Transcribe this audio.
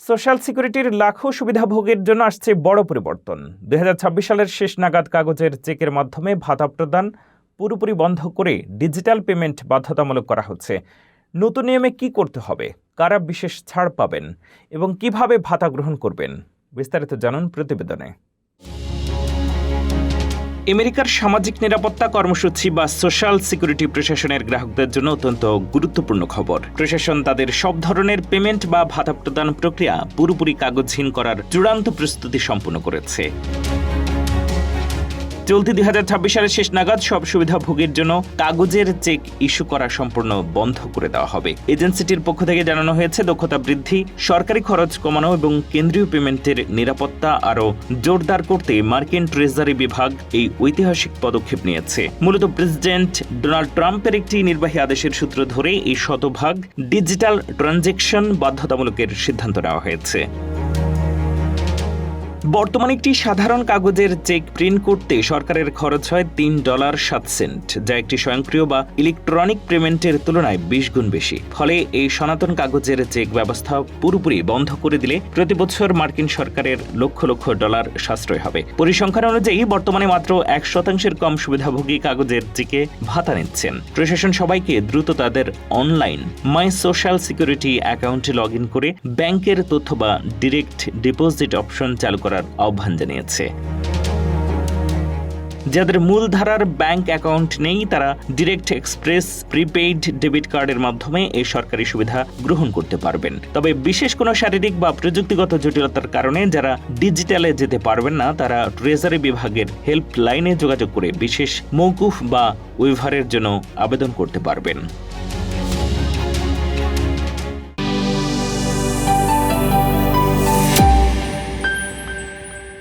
Social সিকিউরিটির লাখো সুবিধাভোগীর জন্য আসছে বড় পরিবর্তন। 2026 সালের শেষ নাগাদ কাগজের চেকের মাধ্যমে ভাতা প্রদান পুরোপুরি বন্ধ করে ডিজিটাল পেমেন্ট বাধ্যতামূলক করা হচ্ছে। নতুন নিয়মে কি করতে হবে, কারা বিশেষ ছাড় পাবেন এবং কিভাবে ভাতা গ্রহণ করবেন, বিস্তারিত জানুন প্রতিবেদনে। আমেরিকার সামাজিক নিরাপত্তা কর্মসূচি বা সোশ্যাল সিকিউরিটি প্রশাসনের গ্রাহকদের জন্য অত্যন্ত গুরুত্বপূর্ণ খবর। প্রশাসন তাদের সব ধরনের পেমেন্ট বা ভাতা প্রদান প্রক্রিয়া পুরোপুরি কাগজহীন করার চূড়ান্ত প্রস্তুতি সম্পন্ন করেছে। চলতি 2026 সালের শেষ নাগাদ সব সুবিধাভোগীর জন্য কাগজের চেক ইস্যু করা সম্পূর্ণ বন্ধ করে দেওয়া হবে। এজেন্সিটির পক্ষ থেকে জানানো হয়েছে, দক্ষতা বৃদ্ধি, সরকারি খরচ কমানো এবং কেন্দ্রীয় পেমেন্টের নিরাপত্তা আরও জোরদার করতে মার্কিন ট্রেজারি বিভাগ এই ঐতিহাসিক পদক্ষেপ নিয়েছে। মূলত প্রেসিডেন্ট ডোনাল্ড ট্রাম্পের একটি নির্বাহী আদেশের সূত্র ধরে এই শতভাগ ডিজিটাল ট্রানজ্যাকশন বাধ্যতামূলকের সিদ্ধান্ত নেওয়া হয়েছে। বর্তমানে একটি সাধারণ কাগজের চেক প্রিন্ট করতে সরকারের খরচ হয় $3.07, যা একটি স্বয়ংক্রিয় বা ইলেকট্রনিক পেমেন্টের তুলনায় 20 গুণ বেশি। ফলে এই সনাতন কাগজের চেক ব্যবস্থা পুরোপুরি বন্ধ করে দিলে প্রতি বছর মার্কিন সরকারের লক্ষ লক্ষ ডলার সাশ্রয় হবে। পরিসংখ্যান অনুযায়ী বর্তমানে মাত্র 1% কম সুবিধাভোগী কাগজের চেকে ভাতা নিচ্ছেন। প্রশাসন সবাইকে দ্রুত তাদের অনলাইন মাই সোশ্যাল সিকিউরিটি অ্যাকাউন্টে লগ ইন করে ব্যাংকের তথ্য বা ডিরেক্ট ডিপোজিট অপশন চালু করার আহ্বান জানিয়েছে। যাদের মূলধারার ব্যাংক অ্যাকাউন্ট নেই, তারা ডিরেক্ট এক্সপ্রেস প্রিপেইড ডেবিট কার্ডের মাধ্যমে এই সরকারি সুবিধা গ্রহণ করতে পারবেন। তবে বিশেষ কোনো শারীরিক বা প্রযুক্তিগত জটিলতার কারণে যারা ডিজিটালে যেতে পারবেন না, তারা ট্রেজারি বিভাগের হেল্পলাইনে যোগাযোগ করে বিশেষ মওকুফ বা ওয়েভারের জন্য আবেদন করতে পারবেন।